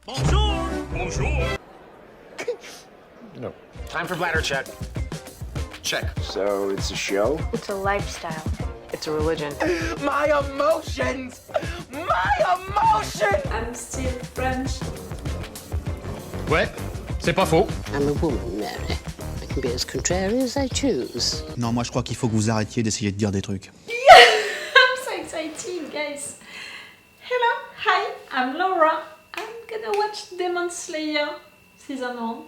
Bonjour! Bonjour! No. Time for bladder check. Check. So it's a show? It's a lifestyle. It's a religion. My emotions! My emotions! I'm still French. Ouais, c'est pas faux. I'm a woman, Mary. I can be as contrary as I choose. Non, moi je crois qu'il faut que vous arrêtiez d'essayer de dire des trucs. I'm so excited, guys. Hello, hi, I'm Laura. I'm gonna watch Demon Slayer Season 1,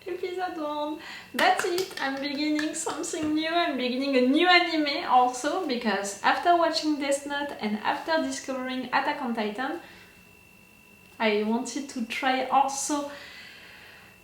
Episode 1. That's it, I'm beginning something new. I'm beginning a new anime also because after watching Death Note and after discovering Attack on Titan, I wanted to try also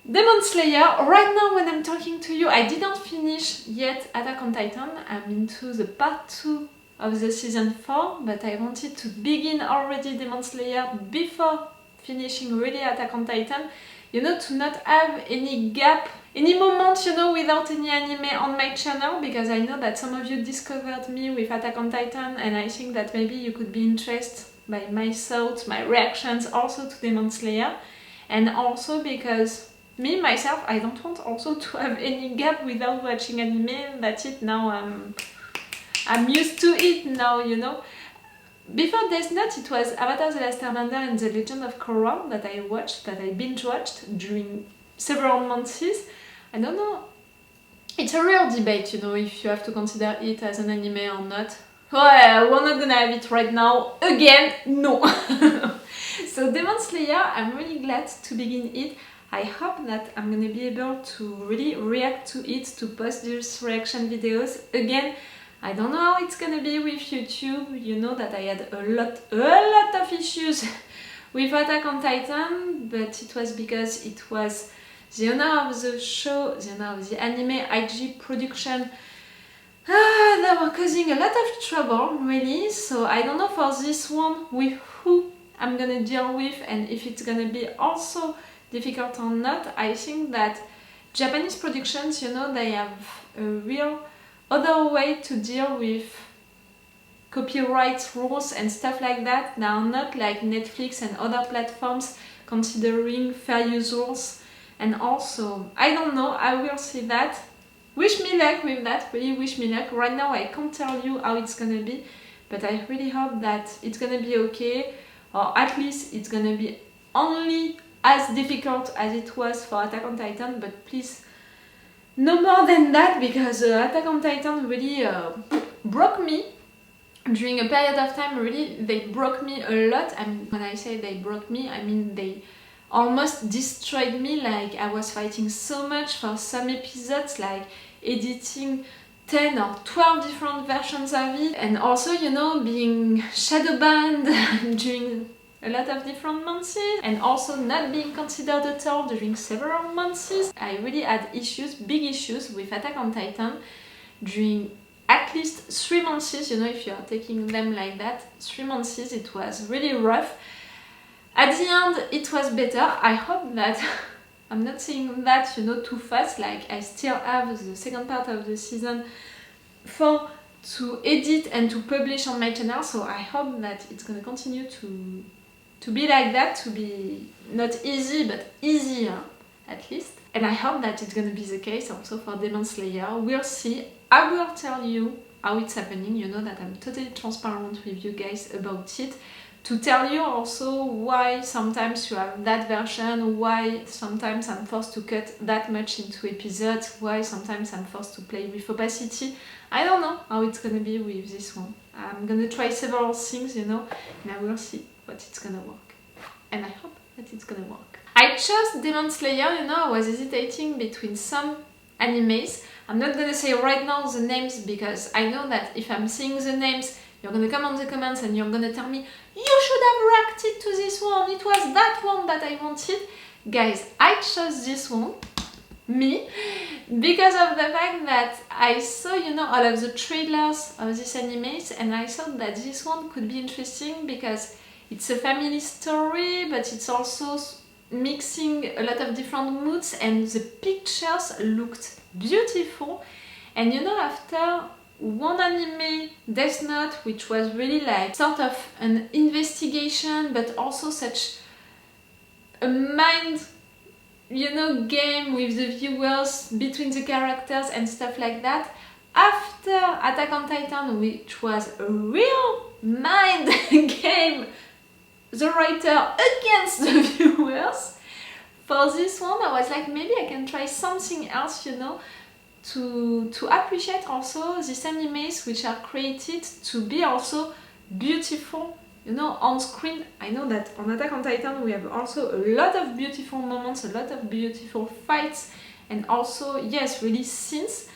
Demon Slayer. Right now when I'm talking to you, I didn't finish yet Attack on Titan. I'm into the part 2 of the season 4, but I wanted to begin already Demon Slayer before finishing really Attack on Titan, you know, to not have any gap, any moment, you know, without any anime on my channel, because I know that some of you discovered me with Attack on Titan and I think that maybe you could be interested by my thoughts, my reactions also to Demon Slayer, and also because me, myself, I don't want also to have any gap without watching anime. That's it, now I'm used to it now, you know. Before Death Note, it was Avatar The Last Airbender and The Legend of Korra that I watched, that I binge-watched during several months. I don't know, it's a real debate, you know, if you have to consider it as an anime or not. Well, we're not gonna have it right now, again, no! So Demon Slayer, I'm really glad to begin it. I hope that I'm gonna be able to really react to it, to post these reaction videos. Again, I don't know how it's gonna be with YouTube. You know that I had a lot of issues with Attack on Titan, but it was because it was the owner of the show, the owner of the anime IG production, that were causing a lot of trouble, really. So I don't know for this one with who I'm gonna deal with and if it's gonna be also difficult or not. I think that Japanese productions, you know, they have a real other way to deal with copyright rules and stuff like that. They are not like Netflix and other platforms considering fair use rules. And also, I don't know, I will see that. Wish me luck with that, really wish me luck. Right now I can't tell you how it's gonna be, but I really hope that it's gonna be okay, or at least it's gonna be only as difficult as it was for Attack on Titan, but please no more than that, because Attack on Titan really broke me during a period of time. Really, they broke me a lot. And when I say they broke me, I mean they almost destroyed me. Like I was fighting so much for some episodes, like editing 10 or 12 different versions of it, and also, you know, being shadow banned during a lot of different months, and also not being considered at all during several months. I really had issues, big issues with Attack on Titan during at least 3 months, you know, if you are taking them like that, 3 months, it was really rough. At the end, it was better. I hope that I'm not saying that, you know, too fast, like I still have the second part of the season 4 to edit and to publish on my channel, so I hope that it's gonna continue to be like that, to be not easy but easier at least. And I hope that it's gonna be the case also for Demon Slayer. We'll see. I will tell you how it's happening. You know that I'm totally transparent with you guys about it. To tell you also why sometimes you have that version, why sometimes I'm forced to cut that much into episodes, why sometimes I'm forced to play with opacity. I don't know how it's gonna be with this one. I'm gonna try several things, you know, and I will see what it's gonna work. And I hope that it's gonna work. I chose Demon Slayer, you know, I was hesitating between some animes. I'm not gonna say right now the names because I know that if I'm saying the names, you're gonna come on the comments and you're gonna tell me, you should have reacted to this one, it was that one that I wanted. Guys, I chose this one, me, because of the fact that I saw, you know, all of the trailers of these animes, and I thought that this one could be interesting because it's a family story, but it's also mixing a lot of different moods, and the pictures looked beautiful. And you know, after one anime, Death Note, which was really like sort of an investigation, but also such a mind, you know, game with the viewers between the characters and stuff like that. After Attack on Titan, which was a real mind game, the writer against the viewers, for this one I was like, maybe I can try something else, you know, to appreciate also these animes which are created to be also beautiful, you know, on screen. I know that on Attack on Titan we have also a lot of beautiful moments, a lot of beautiful fights, and also, yes, really scenes.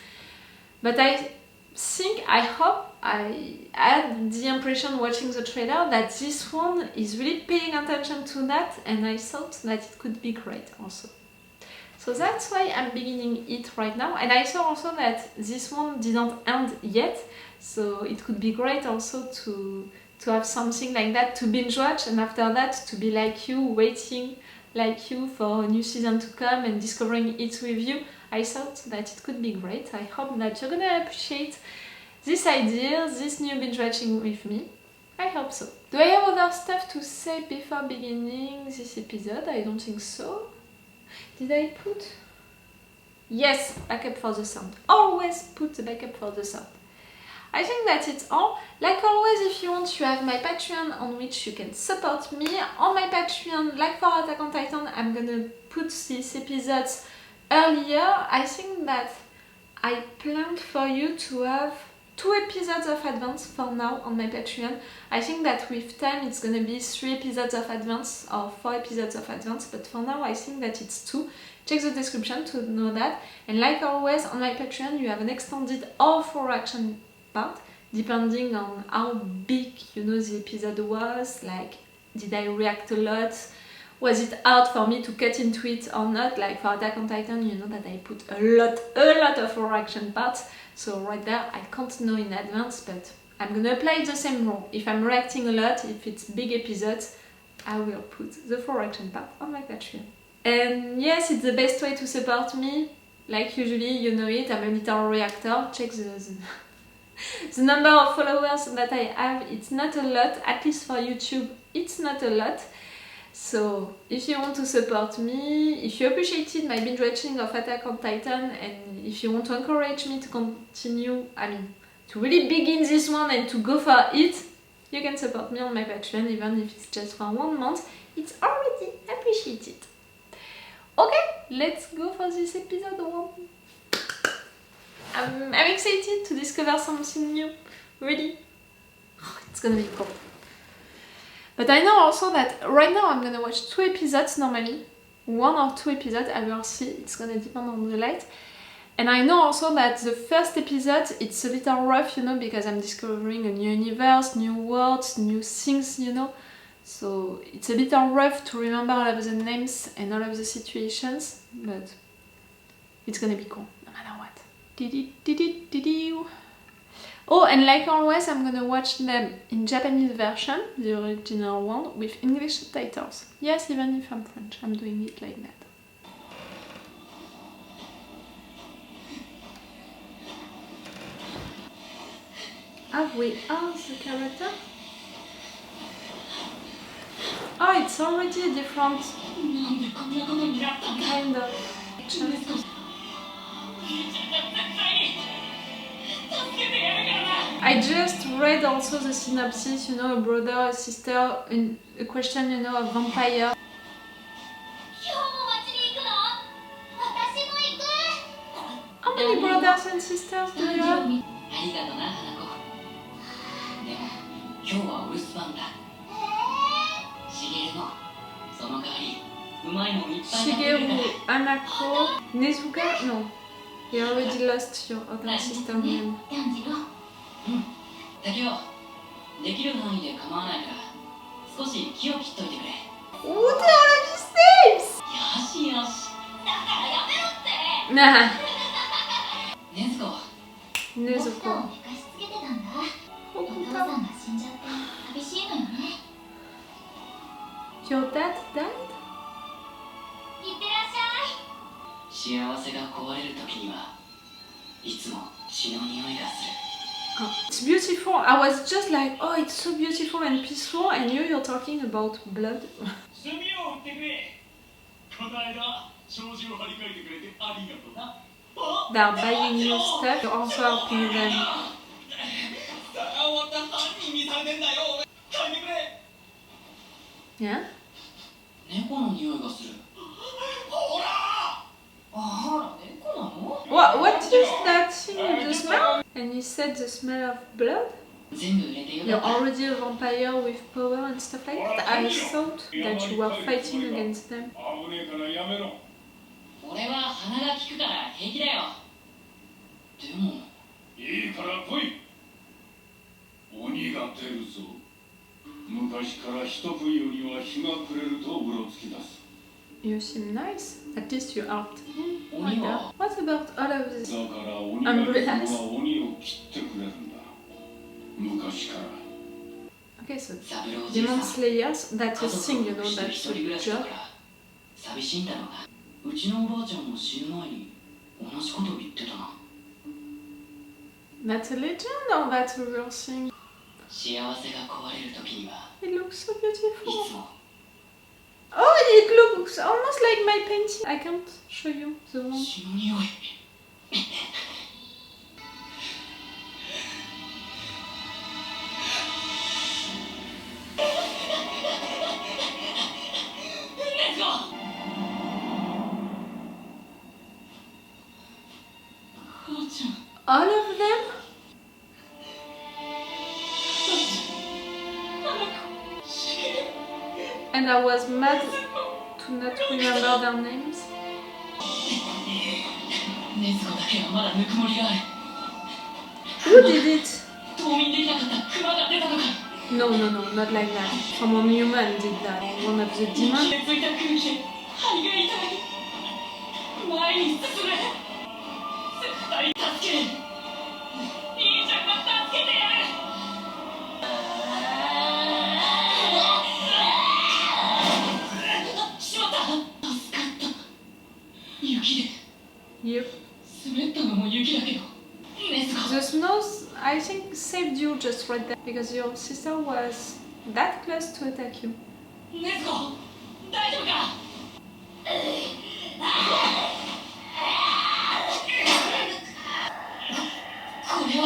But I hope I had the impression watching the trailer that this one is really paying attention to that, and I thought that it could be great also. So that's why I'm beginning it right now, and I saw also that this one didn't end yet, so it could be great also to have something like that to binge watch, and after that to be like you, waiting like you for a new season to come and discovering it with you. I thought that it could be great. I hope that you're gonna appreciate this idea, this new binge watching with me. I hope so. Do I have other stuff to say before beginning this episode? I don't think so. Did I put? Yes, backup for the sound. Always put the backup for the sound. I think that it's all. Like always, if you want, you have my Patreon on which you can support me. On my Patreon, like for Attack on Titan, I'm gonna put these episodes earlier. I think that I planned for you to have 2 episodes of advance for now on my Patreon. I think that with time it's gonna be 3 episodes of advance or 4 episodes of advance, but for now I think that it's 2. Check the description to know that. And like always, on my Patreon you have an extended or full action part, depending on how big, you know, the episode was. Like, did I react a lot? Was it hard for me to cut into it or not? Like for Attack on Titan, you know that I put a lot of full action parts. So right there, I can't know in advance, but I'm gonna apply the same rule. If I'm reacting a lot, if it's big episodes, I will put the full action part on my Patreon. And yes, it's the best way to support me. Like usually, you know it, I'm a little reactor. Check the number of followers that I have. It's not a lot, at least for YouTube, it's not a lot. So if you want to support me, if you appreciated my binge watching of Attack on Titan, and if you want to encourage me to continue, to really begin this one and to go for it, you can support me on my Patreon, even if it's just for 1 month. It's already appreciated. Okay, let's go for this episode 1. I'm excited to discover something new, really. It's gonna be cool. But I know also that right now I'm gonna watch 2 episodes normally. 1 or 2 episodes, I will see, it's gonna depend on the light. And I know also that the first episode, it's a little rough, you know, because I'm discovering a new universe, new worlds, new things, you know. So it's a little rough to remember all of the names and all of the situations, but it's gonna be cool, no matter what. Oh, and like always, I'm gonna watch them in Japanese version, the original one, with English subtitles. Yes, even if I'm French, I'm doing it like that. Have we asked the character? Oh, it's already a different kind of action. I just read also the synopsis, you know, a brother, a sister, a question, you know, of vampire. How many brothers and sisters do you have? Shigeru, Anako, Nezuka? No. You already lost your other sister name. What are all of these names? Nah. Nezuko. Your dad died? Oh, it's beautiful. I was just like, oh, it's so beautiful and peaceful, and you're talking about blood. They are buying new stuff, you're also helping them. Yeah? What is that thing, the smell? And you said the smell of blood? You're already a vampire with power and stuff like that? I thought that you were fighting against them. 俺は鼻が利くから平気だよ。でもいいから来い。鬼が出るぞ。昔から一冬には日が暮れるとうろつき出す。 You seem nice. At least you helped. Oh my god. What about all of this? だから鬼が出るのは鬼を切ってくれるんだ。昔から。 Okay, so Demon Slayers, that's a thing, you know, that's a job. 寂しいんだろうな。うちのおばあちゃんも死ぬ前に同じこと言ってたな。 That's a legend or that's a real thing? 幸せが壊れるときには It looks so い beautiful. つも Oh, it looks almost like my painting. I can't show you the one. 血の匂い。All of them? And I was mad to not remember their names. 禰豆子だけはまだぬくもりがある。 Who did it? 冬眠できなかった熊が出たのか。 No, not like that. Someone human did that. One of the 息 demons. でついた空気で肺が痛い。前に進め。絶対助ける。兄ちゃんが助けてやる。しまった。助かった。雪で。Yep. 滑ったのも雪だけど。禰豆子。 The snows, I think, saved you just right there because your sister was that close to attack you. 禰豆子、大丈夫か。これは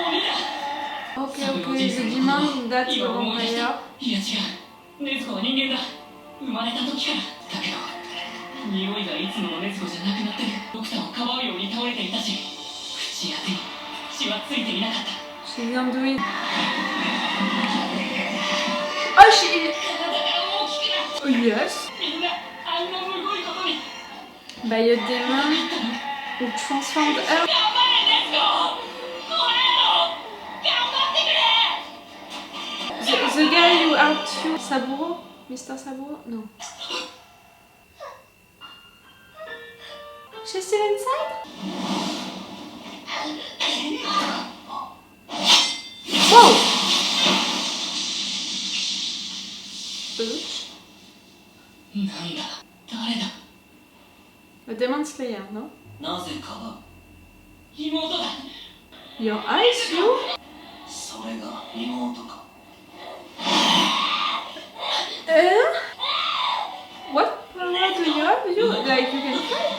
鬼だ。 Okay, the demon, that's the 今思い出した。 vampire. いや違う。禰豆子は人間だ。生まれた時から。だけど匂いがいつもの禰豆子じゃなくなってる。ドクターをかばうように倒れていたし、口や手に血はついていなかった。 She didn't do it. Oh, she... 体が大きくなっ Oh, yes. みんなあんなむごいことに。 By a demon who transformed her. 頑張れ禰豆子。これよ。頑張ってくれ。 The guy who helped you, Saburo? Mr. Saburo? No. She's still inside? Whoa! Oops. なんだ。誰だ。 A demon slayer, no? なぜかばう。妹だ。 Your eyes, you? それが妹か。What power do you have? You, like, you can fly?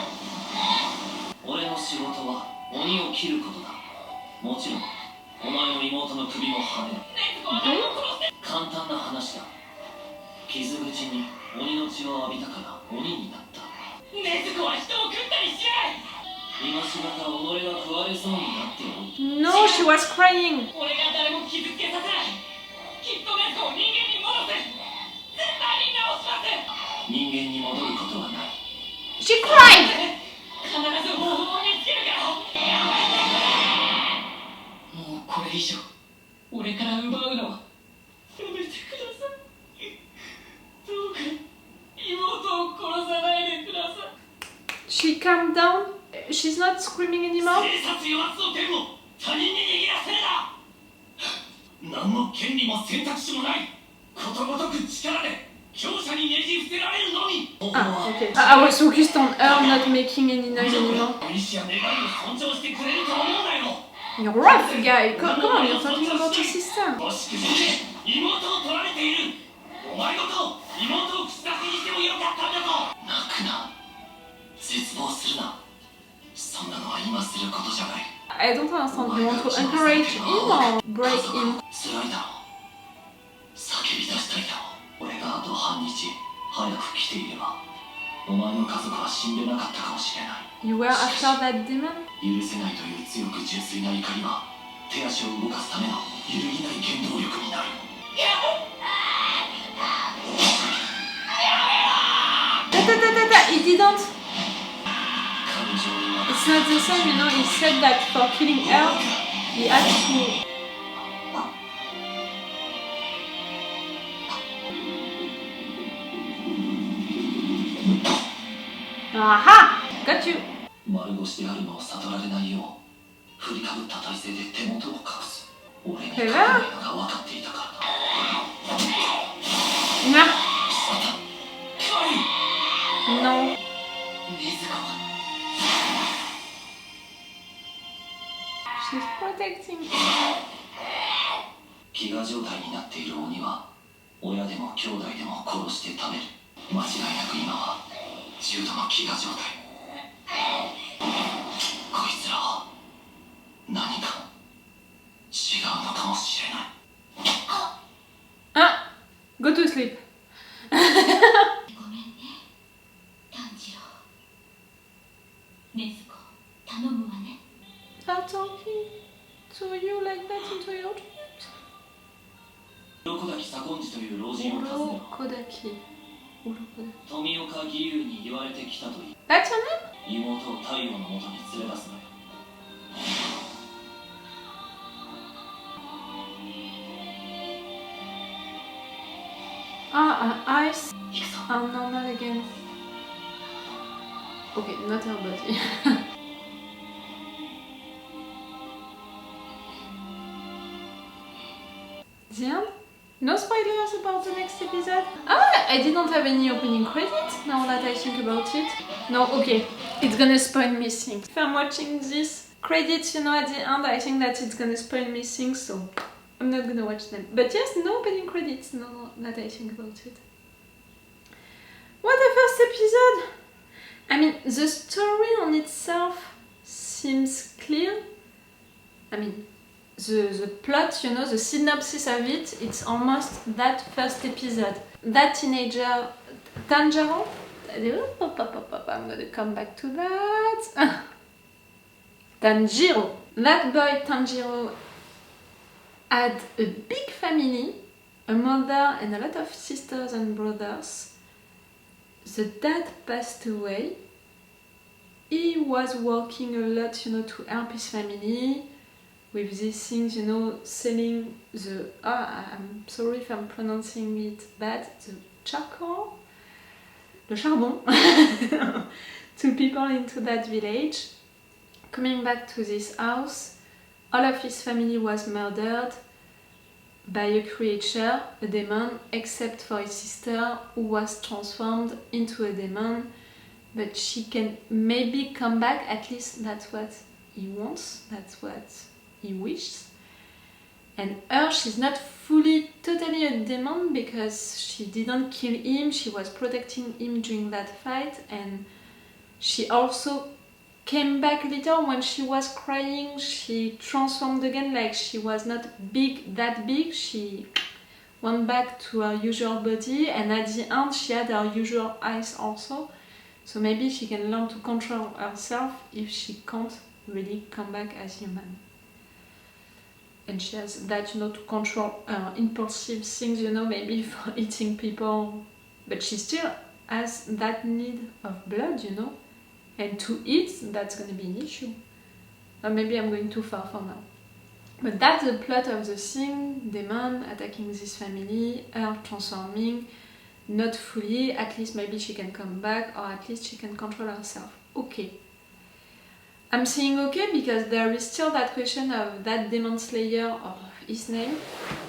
俺の仕事は鬼を切ることだ。もちろんお前の妹の首もはねる。簡単な話だ。傷口に鬼の血を浴びたから鬼になった。禰豆子は人を食ったりしない。今しがた己が食われそうになっておる。 No, she was crying. 俺が誰も傷つけさせない。きっと禰豆子を人間に戻す。絶対に直します。人間に戻ることはない。 She cried! 必ず方法を見つけるから。もうこれ以上俺から奪うのはやめてください。どうか妹を殺さないでください。 She calmed down. She's not screaming anymore. 警察与圧の剣を他人に握らせるな。何の権利も選択肢もない。ことごとく力で強者にねじ伏せられるのみ。 Ah, okay. I was focused on her not making any noise anymore. 意志や願いを尊重してくれると思うなよ。 You're rough, guy. Come on, you're talking about your sister. もしくじって妹を取られている。お前ごと妹を口出しにしてもよか。I don't understand. You want to encourage him or break him? 辛いだろう。叫び出したいだろう。俺があと半日早く来ていれば、お前の家族は死んでなかったかもしれない。You were after that demon? 許せないという強く純粋な怒りは、手足を動かすための揺るぎない原動力になる。He didn't. It's not the same, you know. He said that for killing her, he had to. Aha! Got you. 丸腰であるのを悟られないよう、振りかぶった体勢で手元を隠す。俺に勝てないのが分かっていたからだ。No. She's protecting him. 飢餓状態になっている鬼は親でも兄弟でも殺して食べる。間違いなく今は重度の飢餓状態。こいつらは何か違うのかもしれない。Ah! Go to sleep. ごめんね、炭治郎。禰豆子、頼むわね。How talking to you like that into your dreams? 鱗滝左近次という老人を訪ねろ。 Kodaki. 富岡義勇に言われてきたといい。 That's your name? 妹を太陽のもとに連れ出すのよ。Eyes are normal again. Okay, not her body. The end? No spoilers about the next episode? Ah, I didn't have any opening credits now that I think about it. No, okay, it's gonna spoil me things. If I'm watching this credits, you know, at the end, I think that it's gonna spoil me things, so I'm not gonna watch them. But yes, no opening credits now that I think about it. What a first episode! I mean, the story on itself seems clear. I mean, the plot, you know, the synopsis of it, it's almost that first episode. That teenager, Tanjiro, I'm gonna come back to that. Tanjiro. That boy, Tanjiro, had a big family, a mother and a lot of sisters and brothers. The dad passed away. He was working a lot, you know, to help his family with these things, you know, selling the, I'm sorry if I'm pronouncing it bad, the charcoal, le charbon, to people into that village. Coming back to this house, all of his family was murdered by a creature, a demon, except for his sister, who was transformed into a demon, but she can maybe come back, at least that's what he wants, that's what he wishes. And her, she's not fully, totally a demon, because she didn't kill him, she was protecting him during that fight, and she also came back later when she was crying. She transformed again, like she was not that big, she went back to her usual body, and at the end she had her usual eyes also, so maybe she can learn to control herself if she can't really come back as human. And she has that, you know, to control impulsive things, you know, maybe for eating people, but she still has that need of blood, you know. And to eat, that's going to be an issue. Or maybe I'm going too far for now. But that's the plot of the thing, demon attacking this family, her transforming, not fully, at least maybe she can come back, or at least she can control herself. Okay. I'm saying okay because there is still that question of that demon slayer, or his name,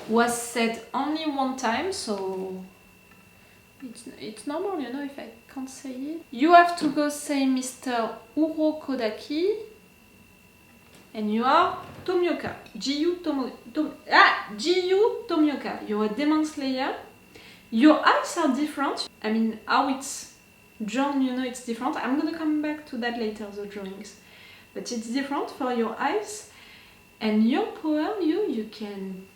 was said only one time, so it's normal, you know, if I can't say it. You have to go say Mr. Urokodaki, and you are Tomioka. Jiyu Tomioka. You're a demon slayer. Your eyes are different. I mean, how it's drawn, you know, it's different. I'm gonna come back to that later, the drawings. But it's different for your eyes. And your power, you can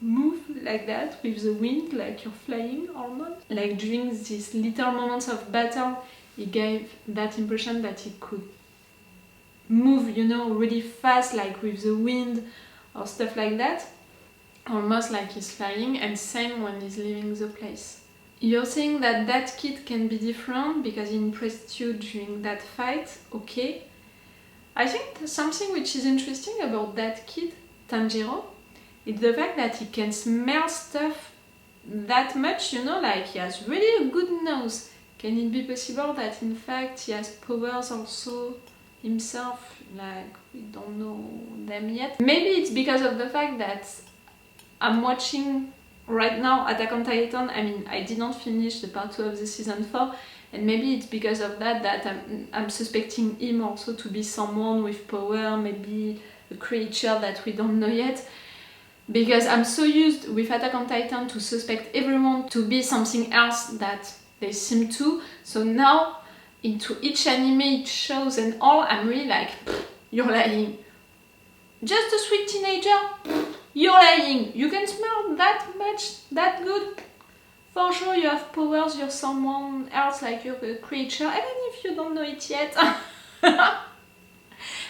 move like that with the wind, like you're flying almost. Like during these little moments of battle, he gave that impression that he could move, you know, really fast, like with the wind or stuff like that. Almost like he's flying, and same when he's leaving the place. You're saying that that kid can be different because he impressed you during that fight, okay. I think something which is interesting about that kid, Tanjiro, is the fact that he can smell stuff that much, you know, like he has really a good nose. Can it be possible that in fact he has powers also himself, like we don't know them yet? Maybe it's because of the fact that I'm watching right now Attack on Titan. I mean, I didn't finish the part 2 of the season 4, and maybe it's because of that I'm suspecting him also to be someone with power, maybe a creature that we don't know yet. Because I'm so used with Attack on Titan to suspect everyone to be something else that they seem to. So now, into each anime it shows and all, I'm really like, you're lying. Just a sweet teenager? You're lying. You can smell that much, that good? For sure you have powers, you're someone else, like you're a creature, even if you don't know it yet.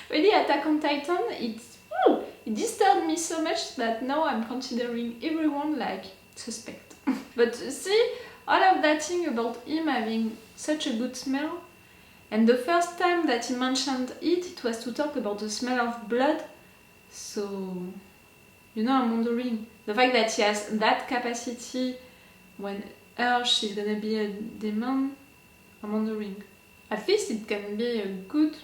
Really, Attack on Titan, it disturbed me so much that now I'm considering everyone like suspect. But see, all of that thing about him having such a good smell, and the first time that he mentioned it, it was to talk about the smell of blood. So, you know, I'm wondering, the fact that he has that capacity when she's gonna be a demon, I'm wondering. At least it can be a good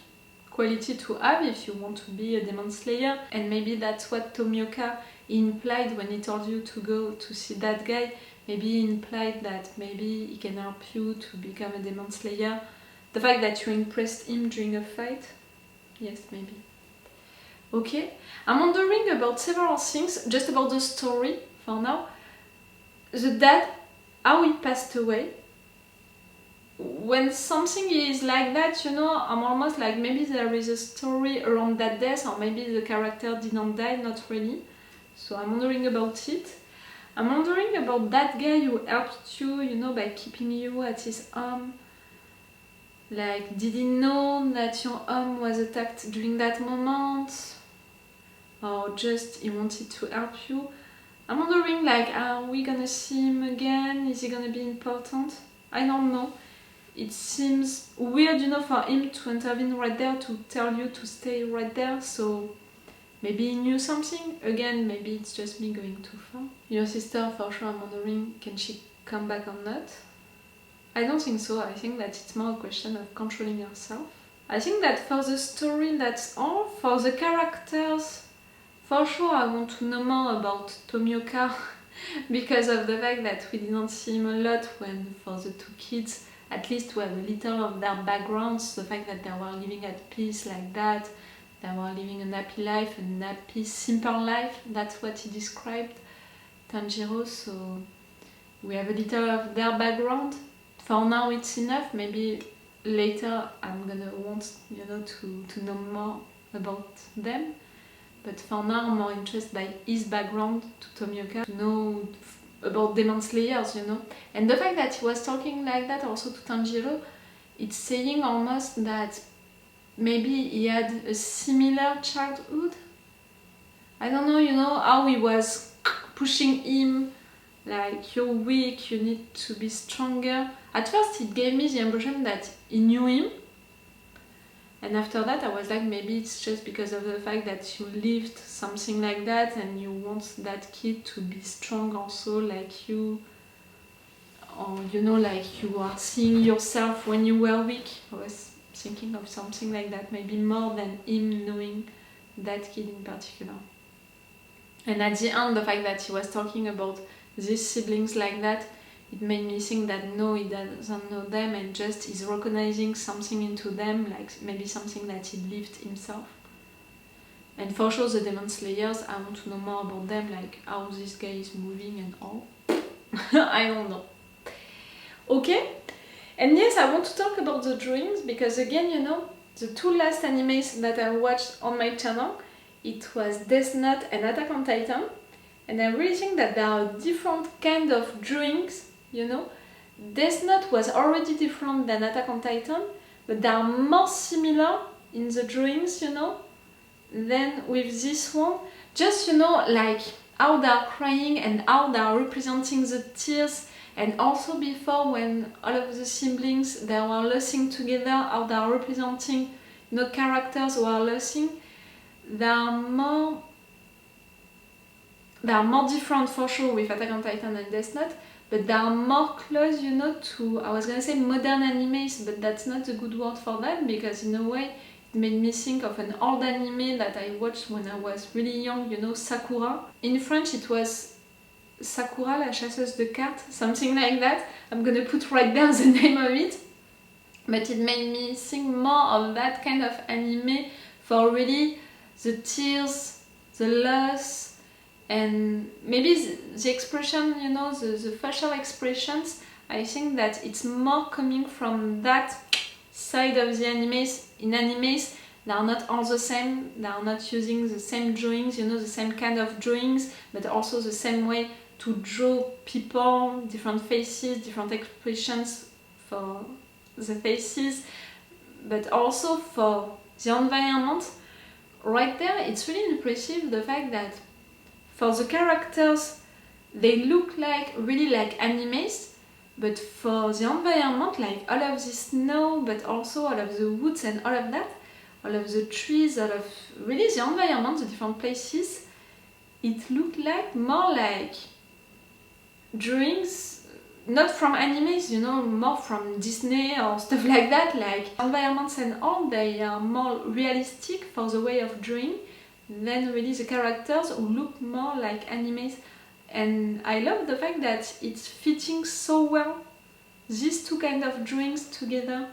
quality to have if you want to be a demon slayer, and maybe that's what Tomioka implied when he told you to go to see that guy. Maybe he implied that maybe he can help you to become a demon slayer. The fact that you impressed him during a fight, yes, maybe. Okay, I'm wondering about several things, just about the story for now. The dad, how he passed away. When something is like that, you know, I'm almost like maybe there is a story around that death, or maybe the character didn't die, not really. So I'm wondering about it. I'm wondering about that guy who helped you, you know, by keeping you at his arm. Like, did he know that your arm was attacked during that moment? Or just he wanted to help you? I'm wondering, like, are we gonna see him again? Is he gonna be important? I don't know. It seems weird, you know, for him to intervene right there, to tell you to stay right there, so maybe he knew something. Again, maybe it's just me going too far. Your sister, for sure, I'm wondering, can she come back or not? I don't think so. I think that it's more a question of controlling herself. I think that for the story, that's all. For the characters, for sure I want to know more about Tomioka because of the fact that we didn't see him a lot when, for the two kids, at least we have a little of their backgrounds, the fact that they were living at peace like that, they were living a happy life, a happy, simple life, that's what he described, Tanjiro, so we have a little of their background. For now it's enough, maybe later I'm gonna want, you know, to know more about them, but for now I'm more interested by his background to Tomioka, to know about Demon Slayers, you know. And the fact that he was talking like that also to Tanjiro, it's saying almost that maybe he had a similar childhood. I don't know, you know, how he was pushing him, like, you're weak, you need to be stronger. At first it gave me the impression that he knew him, and after that I was like, maybe it's just because of the fact that you lived something like that and you want that kid to be strong also like you, or you know, like you are seeing yourself when you were weak. I was thinking of something like that, maybe more than him knowing that kid in particular. And at the end, the fact that he was talking about these siblings like that, it made me think that no, he doesn't know them and just is recognizing something into them, like maybe something that he lived himself. And for sure the Demon Slayers, I want to know more about them, like how this guy is moving and all. I don't know. Okay, and yes, I want to talk about the drawings because again, you know, the two last animes that I watched on my channel, it was Death Note and Attack on Titan. And I really think that there are different kind of drawings, you know. Death Note was already different than Attack on Titan, but they are more similar in the drawings, you know, than with this one. Just, you know, like how they are crying and how they are representing the tears, and also before when all of the siblings they were losing together, how they are representing, you know, characters who are losing. They are more different for sure with Attack on Titan and Death Note, but they are more close, you know, to, I was gonna say modern animes, but that's not a good word for that, because in a way it made me think of an old anime that I watched when I was really young, you know, Sakura. In French it was Sakura, la chasseuse de cartes, something like that. I'm gonna put right there the name of it. But it made me think more of that kind of anime for really the tears, the loss, and maybe the expression, you know, the facial expressions. I think that it's more coming from that side of the animes. In animes, they are not all the same, they are not using the same drawings, you know, the same kind of drawings, but also the same way to draw people, different faces, different expressions for the faces, but also for the environment. Right there, it's really impressive the fact that for the characters, they look like really like animes, but for the environment, like all of the snow, but also all of the woods and all of that, all of the trees, all of really the environment, the different places, it looked like more like drawings, not from animes, you know, more from Disney or stuff like that, like environments and all, they are more realistic for the way of drawing than really the characters who look more like animes. And I love the fact that it's fitting so well, these two kind of drawings together.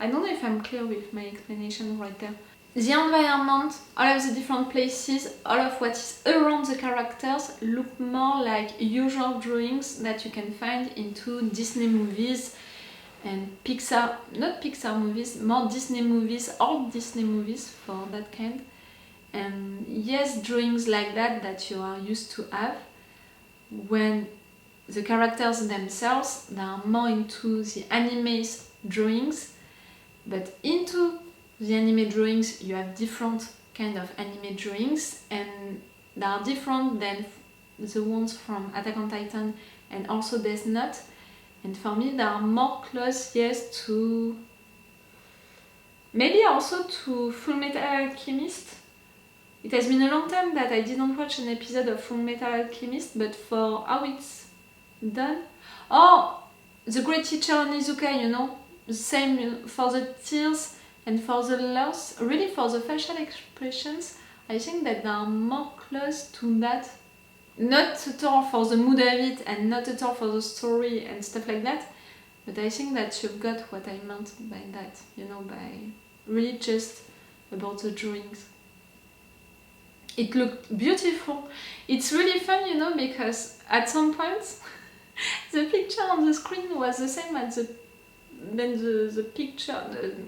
I don't know if I'm clear with my explanation right there. The environment, all of the different places, all of what is around the characters look more like usual drawings that you can find into Disney movies and Pixar, not Pixar movies, more Disney movies, old Disney movies for that kind. And yes, drawings like that you are used to have, when the characters themselves, they are more into the anime's drawings, but into the anime drawings you have different kind of anime drawings, and they are different than the ones from Attack on Titan and also Death Note. And for me they are more close, yes, to maybe also to Full Metal Alchemist. It has been a long time that I didn't watch an episode of Full Metal Alchemist, but for how it's done, oh, The Great Teacher Onizuka, you know, the same, you know, for the tears and for the loss, really for the facial expressions, I think that they are more close to that. Not at all for the mood of it and not at all for the story and stuff like that, but I think that you've got what I meant by that, you know, by really just about the drawings. It looked beautiful. It's really fun, you know, because at some point the picture on the screen was the same as the picture,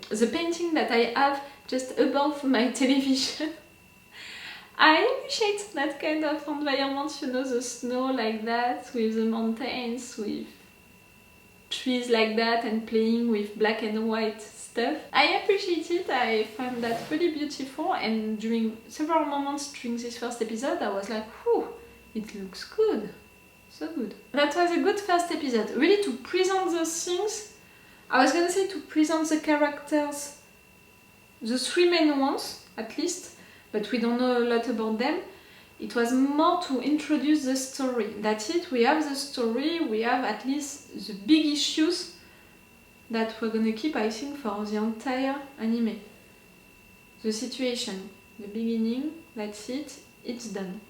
the painting that I have just above my television. I appreciate that kind of environment, you know, the snow like that, with the mountains, with trees like that, and playing with black and white stuff. I appreciate it, I find that really beautiful, and during several moments during this first episode I was like, whew, it looks good, so good. That was a good first episode, really to present those things. I was gonna say to present the characters, the three main ones at least, but we don't know a lot about them. It was more to introduce the story. That's it, we have the story, we have at least the big issues that we're gonna keep, I think, for the entire anime. The situation, the beginning, that's it, it's done.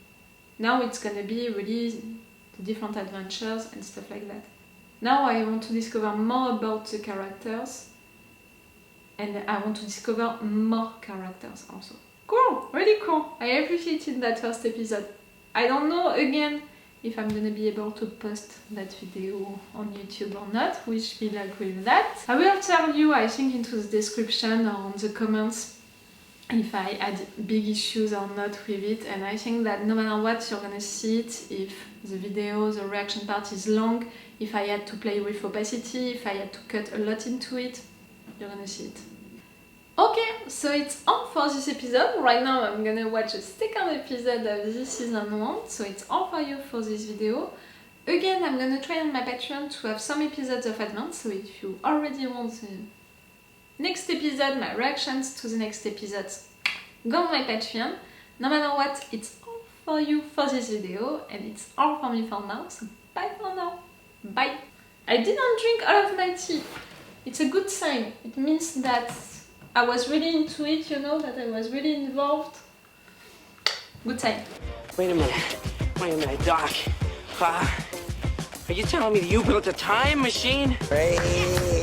Now it's gonna be really the different adventures and stuff like that. Now I want to discover more about the characters, and I want to discover more characters also. Cool, really cool. I appreciated that first episode. I don't know again if I'm gonna be able to post that video on YouTube or not. Wish me luck with that. I will tell you, I think, into the description or on the comments if I had big issues or not with it, and I think that no matter what, you're gonna see it. If the video, the reaction part is long, if I had to play with opacity, if I had to cut a lot into it, you're gonna see it. Okay, so it's all for this episode. Right now I'm gonna watch the second episode of this season 1, so it's all for you for this video. Again, I'm gonna try on my Patreon to have some episodes of advance, so if you already want the next episode, my reactions to the next episodes, go on my Patreon. No matter what, it's all for you for this video, and it's all for me for now, so bye for now. Bye! I didn't drink all of my tea. It's a good sign. It means that I was really into it, you know, that I was really involved. Good sign. Wait a minute, Doc. Are you telling me that you built a time machine? Hey.